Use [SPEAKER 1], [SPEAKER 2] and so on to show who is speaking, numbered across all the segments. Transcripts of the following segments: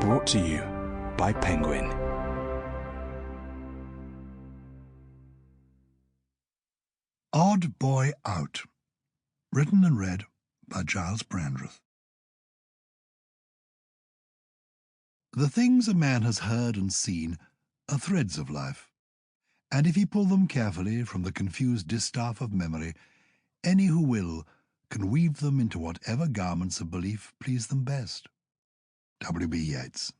[SPEAKER 1] Brought to you by Penguin.
[SPEAKER 2] Odd Boy Out. Written and read by Gyles Brandreth. The things a man has heard and seen are threads of life, and if he pull them carefully from the confused distaff of memory, any who will can weave them into whatever garments of belief please them best. W.B. Yeats.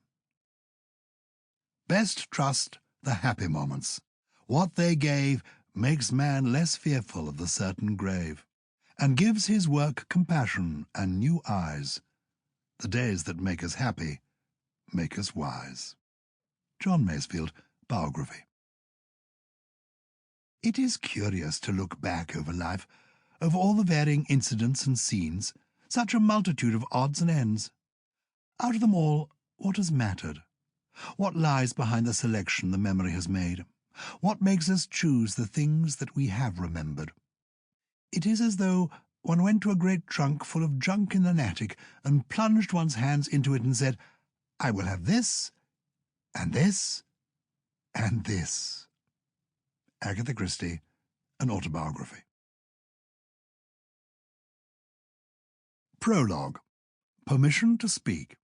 [SPEAKER 2] Best trust the happy moments. What they gave makes man less fearful of the certain grave, and gives his work compassion and new eyes. The days that make us happy make us wise. John Masefield, Biography. It is curious to look back over life, over all the varying incidents and scenes, such a multitude of odds and ends. Out of them all, what has mattered? What lies behind the selection the memory has made? What makes us choose the things that we have remembered? It is as though one went to a great trunk full of junk in an attic and plunged one's hands into it and said, "I will have this, and this, and this." Agatha Christie, An Autobiography. Prologue. Permission to speak.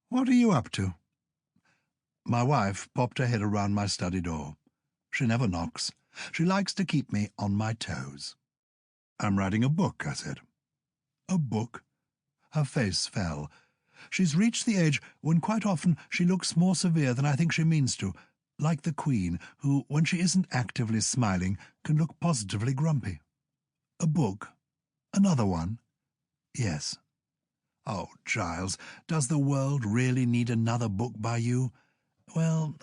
[SPEAKER 2] What are you up to? My wife popped her head around my study door. She never knocks. She likes to keep me on my toes. I'm writing a book, I said. A book? Her face fell. She's reached the age when quite often she looks more severe than I think she means to, like the Queen, who, when she isn't actively smiling, can look positively grumpy. A book? Another one? Yes. Oh, Gyles, does the world really need another book by you? Well,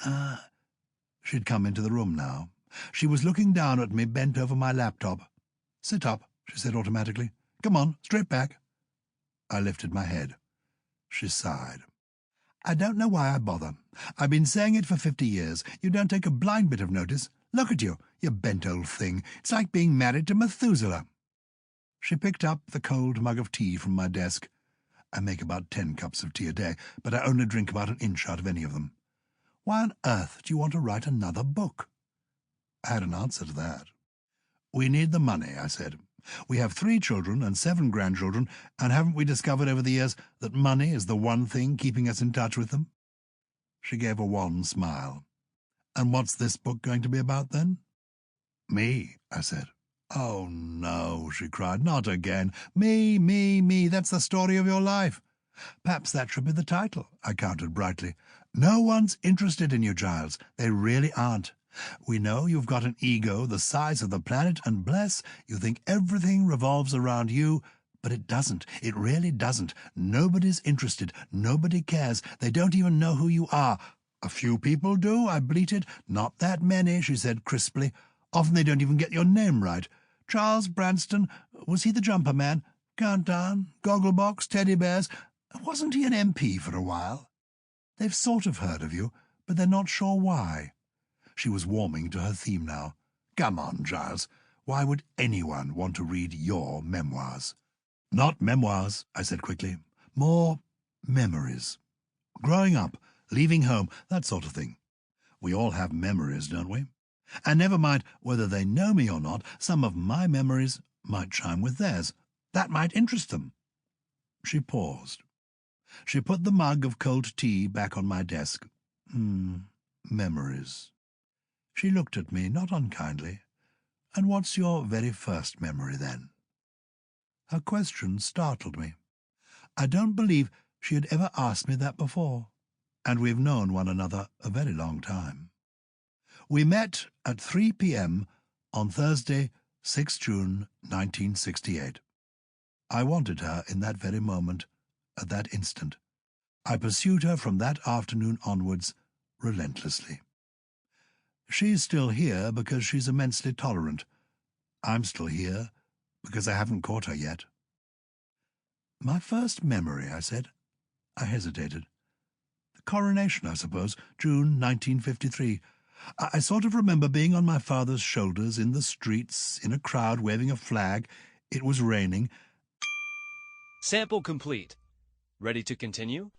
[SPEAKER 2] She'd come into the room now. She was looking down at me, bent over my laptop. Sit up, she said automatically. Come on, straight back. I lifted my head. She sighed. I don't know why I bother. I've been saying it for 50 years. You don't take a blind bit of notice. Look at you, you bent old thing. It's like being married to Methuselah. She picked up the cold mug of tea from my desk. I make about 10 cups of tea a day, but I only drink about an inch out of any of them. Why on earth do you want to write another book? I had an answer to that. We need the money, I said. We have 3 children and 7 grandchildren, and haven't we discovered over the years that money is the one thing keeping us in touch with them? She gave a wan smile. And what's this book going to be about, then? Me, I said. Oh, no, she cried, not again. Me, that's the story of your life. Perhaps that should be the title, I countered brightly. No one's interested in you, Gyles. They really aren't. We know you've got an ego the size of the planet, and bless, you think everything revolves around you, but it doesn't. It really doesn't. Nobody's interested. Nobody cares. They don't even know who you are. A few people do, I bleated. Not that many, she said crisply. Often they don't even get your name right. Charles Branston, was he the jumper man? Countdown, Gogglebox, teddy bears. Wasn't he an MP for a while? They've sort of heard of you, but they're not sure why. She was warming to her theme now. Come on, Gyles. Why would anyone want to read your memoirs? Not memoirs, I said quickly. More memories. Growing up, leaving home, that sort of thing. We all have memories, don't we? And never mind whether they know me or not, some of my memories might chime with theirs. That might interest them. She paused. She put the mug of cold tea back on my desk. Memories. She looked at me, not unkindly. And what's your very first memory, then? Her question startled me. I don't believe she had ever asked me that before, and we've known one another a very long time. We met at 3 p.m. on Thursday, 6 June 1968. I wanted her in that very moment, at that instant. I pursued her from that afternoon onwards, relentlessly. She's still here because she's immensely tolerant. I'm still here because I haven't caught her yet. My first memory, I said. I hesitated. The coronation, I suppose, June 1953. I sort of remember being on my father's shoulders in the streets, in a crowd waving a flag. It was raining.
[SPEAKER 3] Sample complete. Ready to continue?